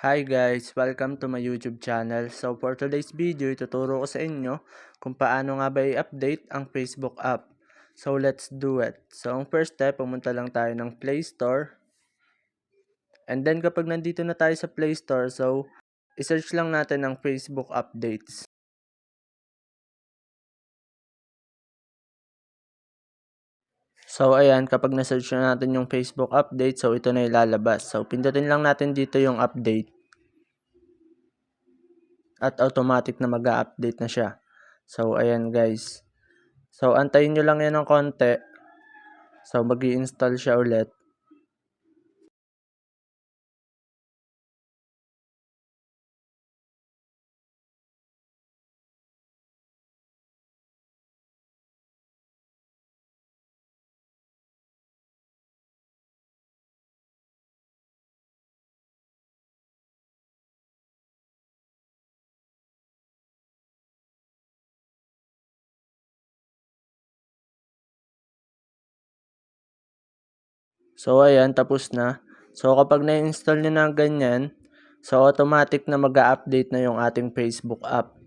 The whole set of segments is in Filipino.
Hi guys! Welcome to my YouTube channel. So for today's video, ituturo ko sa inyo kung paano nga ba i-update ang Facebook app. So let's do it. So ang first step, pumunta lang tayo ng Play Store. And then kapag nandito na tayo sa Play Store, so i-search lang natin ang Facebook updates. So ayan, kapag na-search na natin yung Facebook update, so ito na ilalabas. So pindutin lang natin dito yung update. At automatic na mag-a-update na siya. So ayan guys. So antayin nyo lang yan ng konti. So mag-i-install siya ulit. So ayan, tapos na. So kapag na-install nyo na ganyan, so automatic na mag-a-update na yung ating Facebook app.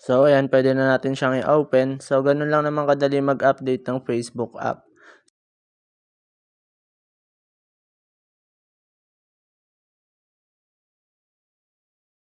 So ayan, pwede na natin siyang i-open. So ganun lang naman kadali mag-update ng Facebook app.